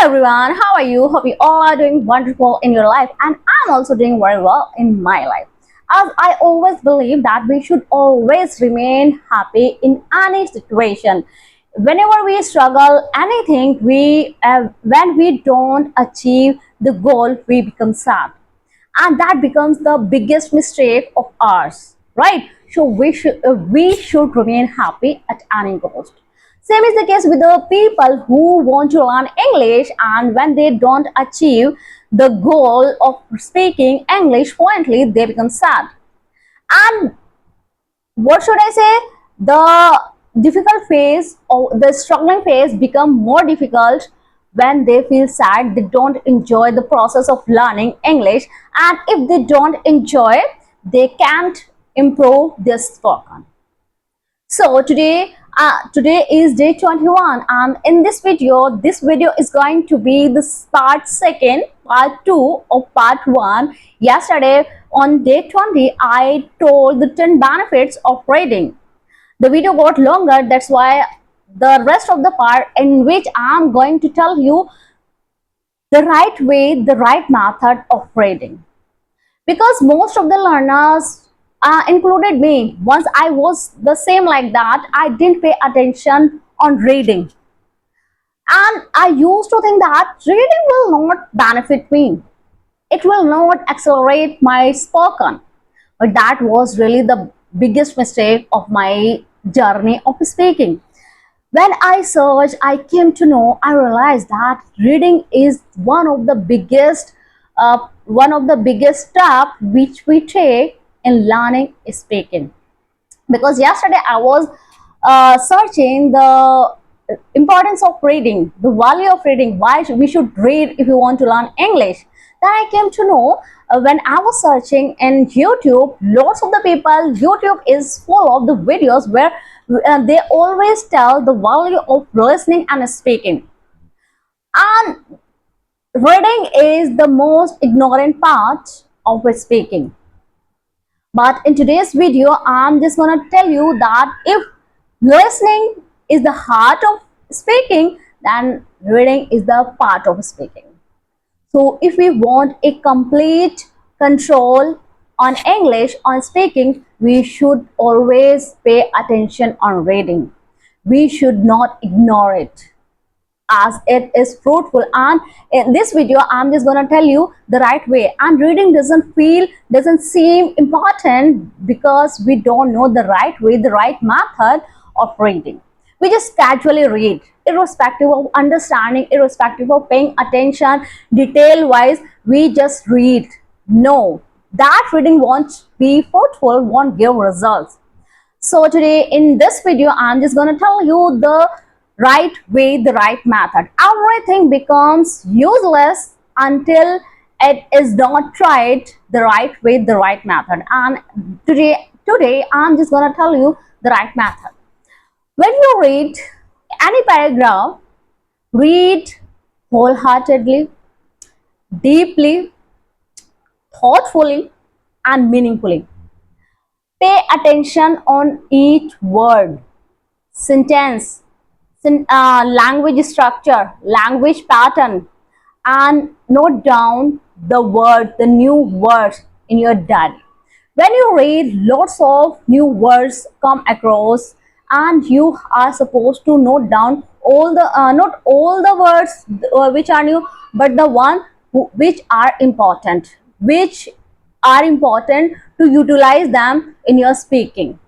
Everyone, how are you? Hope you all are doing wonderful in your life, and I'm also doing very well in my life. As I always believe that we should always remain happy in any situation. Whenever we struggle anything, when we don't achieve the goal, we become sad, and that becomes the biggest mistake of ours, right? So we should remain happy at any cost. Same is the case with the people who want to learn English, and when they don't achieve the goal of speaking English fluently, they become sad. And what should I say? The difficult phase or the struggling phase become more difficult when they feel sad, they don't enjoy the process of learning English, and if they don't enjoy, they can't improve their spoken. So today is day 21, and in this video is going to be the part second, part 2 of part 1. Yesterday on day 20, I told the 10 benefits of reading. The video got longer, that's why the rest of the part in which I'm going to tell you the right way, the right method of reading. Because most of the learners included me, once I was the same like that, I didn't pay attention on reading, and I used to think that reading will not benefit me, it will not accelerate my spoken. But that was really the biggest mistake of my journey of speaking. When I searched, I came to know, I realized that reading is one of the biggest steps which we take in learning speaking. Because yesterday I was searching the importance of reading, the value of reading, why we should read if you want to learn English. Then I came to know, when I was searching in YouTube, lots of the people, YouTube is full of the videos where they always tell the value of listening and speaking. And reading is the most ignorant part of speaking. But in today's video, I'm just gonna tell you that if listening is the heart of speaking, then reading is the part of speaking. So if we want a complete control on English, on speaking, we should always pay attention on reading. We should not ignore it, as it is fruitful. And in this video I'm just going to tell you the right way. And reading doesn't seem important because we don't know the right way, the right method of reading. We just casually read, irrespective of understanding, irrespective of paying attention detail wise, we just read. No, that reading won't be fruitful, won't give results. So today in this video, I'm just going to tell you the right way, the right method. Everything becomes useless until it is not tried the right way, the right method. And today I'm just going to tell you the right method. When you read any paragraph, read wholeheartedly, deeply, thoughtfully, and meaningfully. Pay attention on each word, sentence, language structure, language pattern, and note down the new words in your diary. When you read, lots of new words come across, and you are supposed to note down all the not all the words which are new, but the one which are important, to utilize them in your speaking,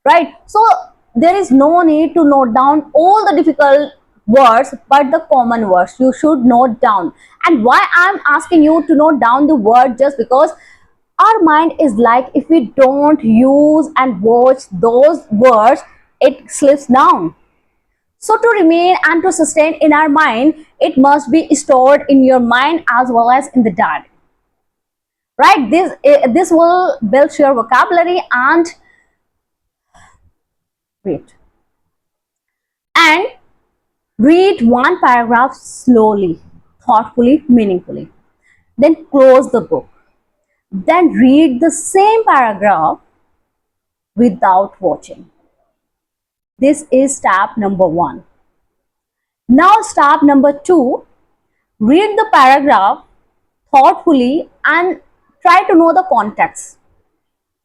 right? So there is no need to note down all the difficult words, but the common words you should note down. And why I'm asking you to note down the word, just because our mind is like, if we don't use and watch those words, it slips down. So to remain and to sustain in our mind, it must be stored in your mind as well as in the diary, right? This will build your vocabulary. And wait, and read one paragraph slowly, thoughtfully, meaningfully. Then close the book. Then read the same paragraph without watching. This is step number 1. Now step number 2, Read the paragraph thoughtfully and try to know the context,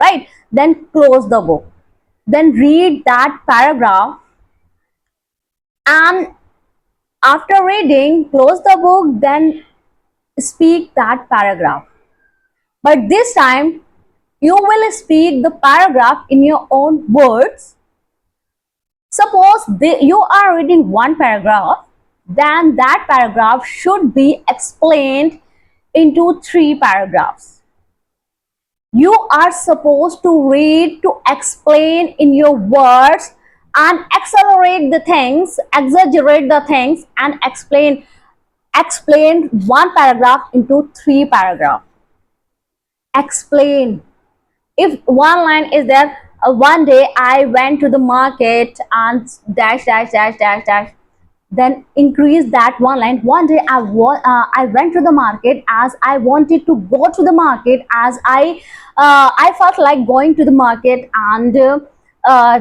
right? Then close the book. Then read that paragraph, and after reading, close the book, then speak that paragraph. But this time, you will speak the paragraph in your own words. Suppose you are reading one paragraph, then that paragraph should be explained into three paragraphs. You are supposed to read to explain in your words and accelerate the things, exaggerate the things, and explain one paragraph into three paragraphs. Explain. If one line is there, one day I went to the market and dash dash dash dash dash, then increase that one line. One day I went to the market as I wanted to go to the market, as I felt like going to the market, and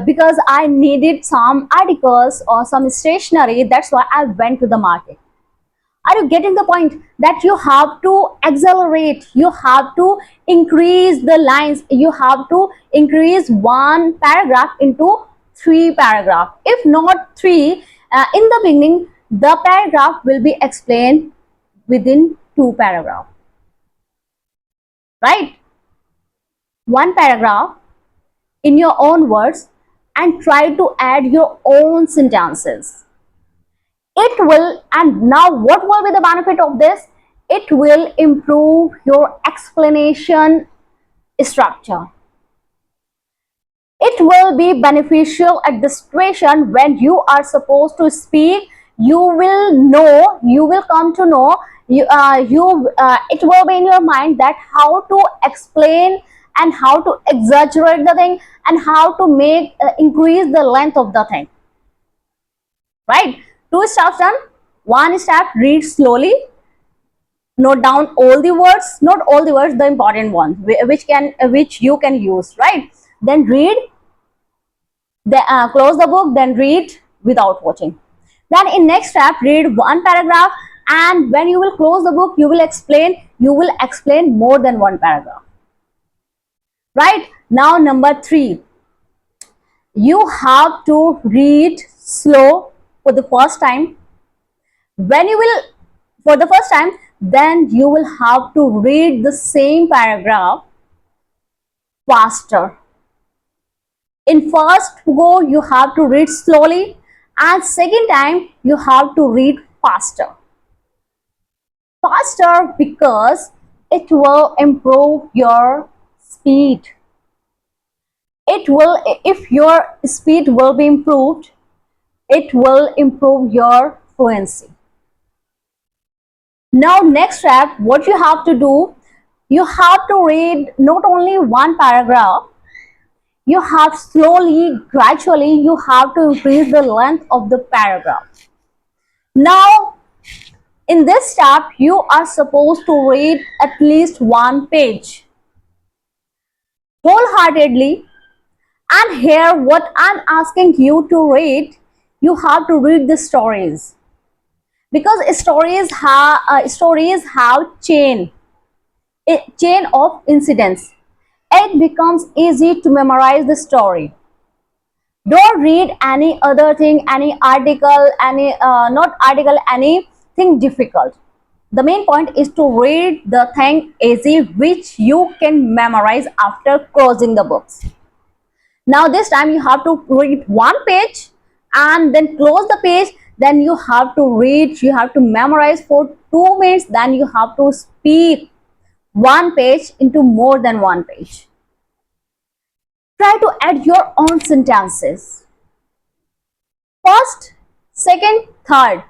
because I needed some articles or some stationery, that's why I went to the market. Are you getting the point? That you have to accelerate, you have to increase the lines, you have to increase one paragraph into three paragraph. If not three, in the beginning the paragraph will be explained within two paragraph, right? One paragraph in your own words and try to add your own sentences. It will, and now what will be the benefit of this? It will improve your explanation structure. It will be beneficial at the situation when you are supposed to speak. You will know, you will come to know, it will be in your mind that how to explain and how to exaggerate the thing and how to make increase the length of the thing, right? Two steps done. One step, read slowly, note down all the words, not all the words, the important ones which you can use, right? Then read, then close the book, then read without watching. Then in next step, read one paragraph, and when you will close the book, you will explain more than one paragraph, right? Now number 3, you have to read slow for the first time. When you will for the first time, then you will have to read the same paragraph faster. In first go you have to read slowly, and second time you have to read faster because it will improve your speed. It will, if your speed will be improved, it will improve your fluency. Now next step, what you have to do, you have to read not only one paragraph, you have slowly, gradually, you have to increase the length of the paragraph. Now in this step, you are supposed to read at least one page wholeheartedly. And here what I'm asking you to read, you have to read the stories, because stories have chain of incidents. It becomes easy to memorize the story. Don't read any other thing, any article, any not article, anything difficult. The main point is to read the thing easy which you can memorize after closing the books. Now this time you have to read one page and then close the page. Then you have to read, you have to memorize for 2 minutes. Then you have to speak one page into more than one page. Try to add your own sentences. First, second, third,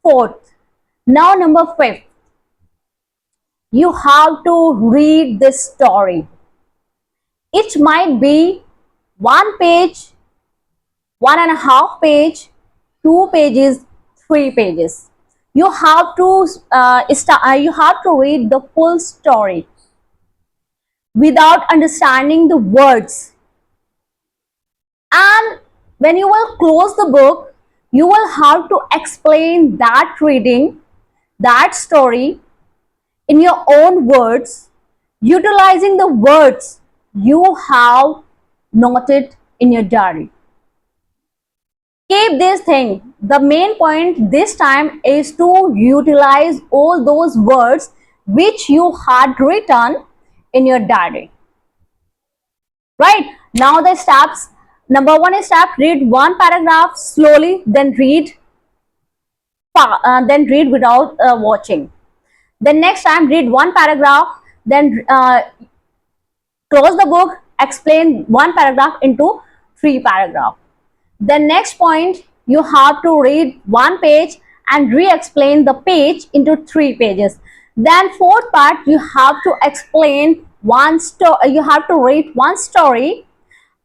fourth. Now number 5. You have to read this story. It might be one page, 1.5 page, 2 pages, 3 pages. You have to you have to read the full story without understanding the words. And when you will close the book, you will have to explain that reading that story in your own words, utilizing the words you have noted in your diary. Keep this thing. The main point this time is to utilize all those words which you had written in your diary. Right? Now the steps. Number one is step, read one paragraph slowly, then read without watching. Then next time read one paragraph, then close the book, explain one paragraph into three paragraphs. The next point, you have to read one page and re-explain the page into three pages. Then fourth part, you have to explain one story. You have to read one story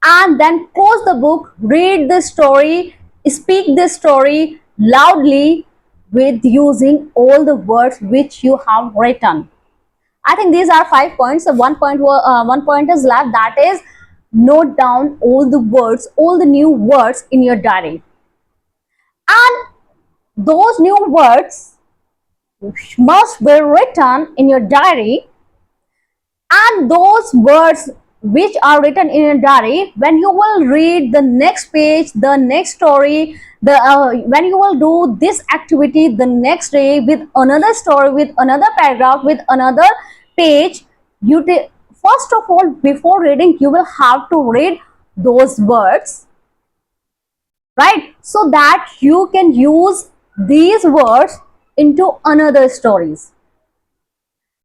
and then close the book, read the story, speak the story loudly with using all the words which you have written. I think these are 5 points. So one point is left, that is note down all the words, all the new words in your diary. And those new words must be written in your diary, and those words which are written in your diary, when you will read the next page, the next story, when you will do this activity the next day with another story, with another paragraph, with another page, first of all, before reading, you will have to read those words, right, so that you can use these words into another stories.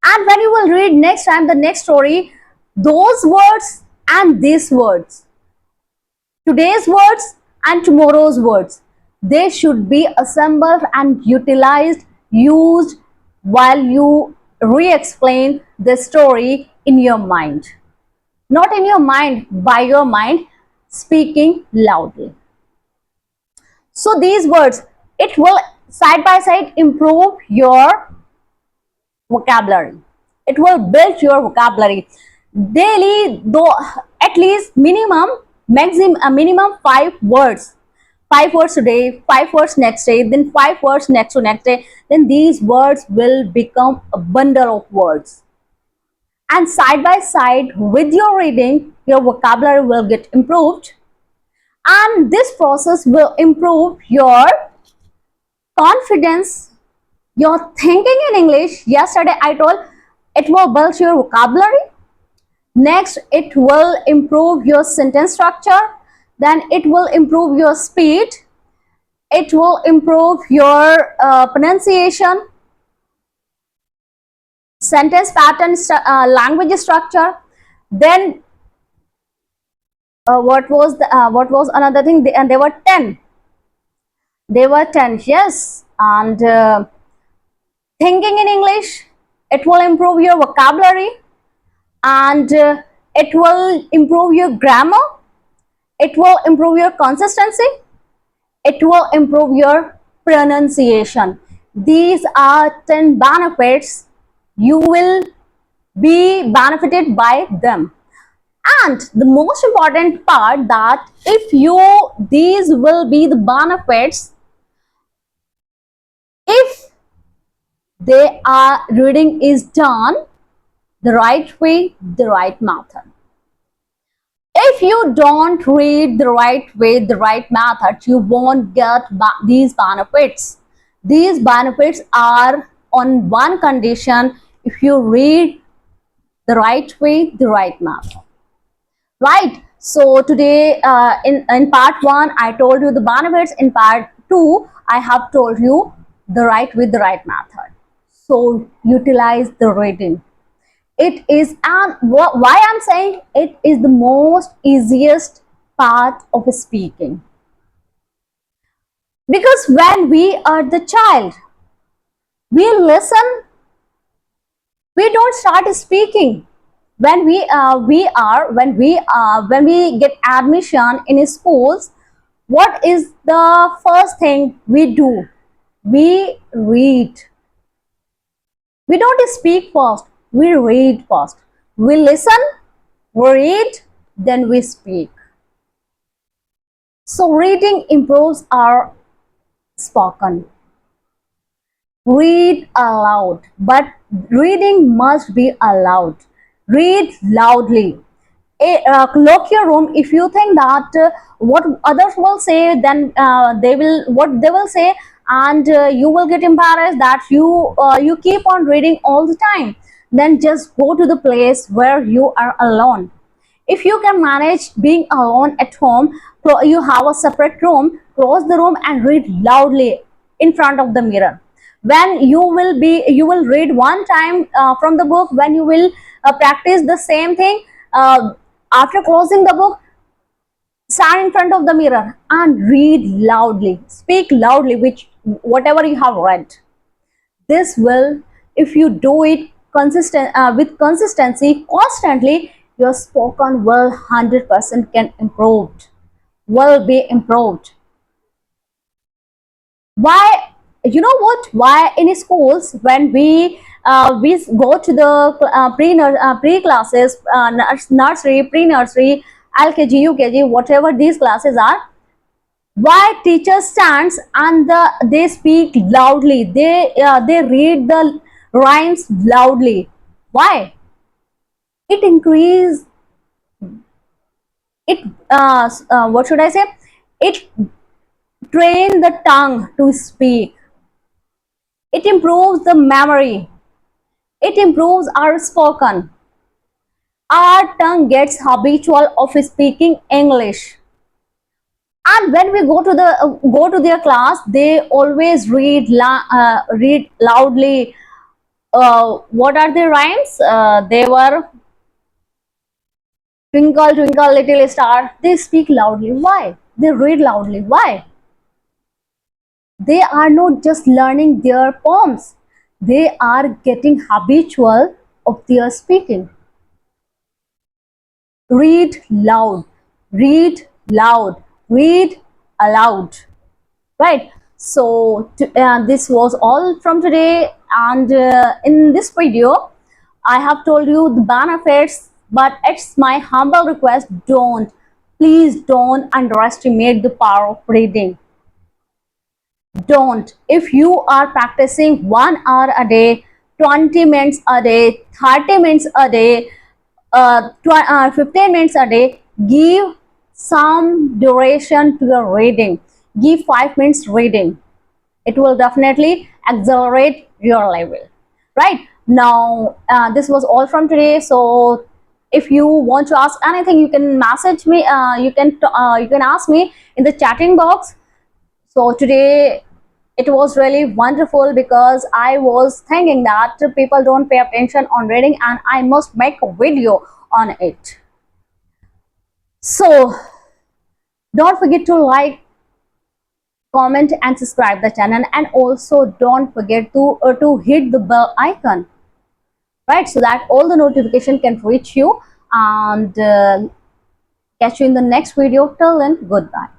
And when you will read next time the next story, those words and these words, today's words and tomorrow's words, they should be assembled and utilized, used while you re-explain the story in your mind. Not in your mind, by your mind, speaking loudly. So these words, it will side by side improve your vocabulary. It will build your vocabulary daily, though at least minimum 5 words. 5 words today, 5 words next day, then 5 words next to next day. Then these words will become a bundle of words. And side by side with your reading, your vocabulary will get improved. And this process will improve your confidence, your thinking in English. Yesterday I told it will build your vocabulary. Next, it will improve your sentence structure. Then it will improve your speed. It will improve your pronunciation, sentence pattern, language structure. Then what was another thing? And there were 10. There were 10. Yes, and thinking in English. It will improve your vocabulary, and it will improve your grammar. It will improve your consistency. It will improve your pronunciation. These are 10 benefits. You will be benefited by them. And the most important part, that if these will be the benefits if they are reading is done the right way, the right method. If you don't read the right way, the right method, you won't get these benefits. These benefits are on one condition: if you read the right way, the right method. Right? So today in part 1, I told you the benefits. In part 2, I have told you the right way, the right method. So utilize the reading. It is, and why I'm saying it is the most easiest part of speaking, because when we are the child, we listen, we don't start speaking. When when we get admission in schools, what is the first thing we do? We read. We don't speak first, we read first. We listen, we read, then we speak. So reading improves our spoken. Read aloud, but reading must be allowed. Read loudly. Lock your room. If you think that what others will say, then they will what they will say, and you will get embarrassed that you keep on reading all the time. Then just go to the place where you are alone. If you can manage being alone at home, you have a separate room, close the room and read loudly in front of the mirror. When you will read one time from the book, when you will practice the same thing, uh, after closing the book, stand in front of the mirror and read loudly, speak loudly, which whatever you have read. This will, if you do it with consistency constantly, your spoken will 100% can improved, will be improved. Why? You know what? Why in schools, when we go to the pre classes, nursery, pre nursery, LKG, UKG, whatever these classes are, why teacher stands and they speak loudly, they read the rhymes loudly? Why? It increase it what should I say, it train the tongue to speak, it improves the memory, it improves our spoken, our tongue gets habitual of speaking English. And when we go to their class, they always read loudly. What are the rhymes? They were twinkle twinkle little star. They speak loudly. Why? They read loudly. Why? They are not just learning their poems, they are getting habitual of their speaking. Read loud, read loud, read aloud. Right? So this was all from today, and in this video I have told you the benefits, but it's my humble request, please don't underestimate the power of reading. Don't. If you are practicing 1 hour a day, 20 minutes a day, 30 minutes a day, 15 minutes a day, give some duration to your reading. Give 5 minutes reading. It will definitely accelerate your level. Right? Now, this was all from today. So if you want to ask anything, you can message me, you can ask me in the chatting box. So today it was really wonderful because I was thinking that people don't pay attention on reading and I must make a video on it. So don't forget to like, comment and subscribe the channel, and also don't forget to hit the bell icon, right, so that all the notification can reach you, and catch you in the next video. Till then, goodbye.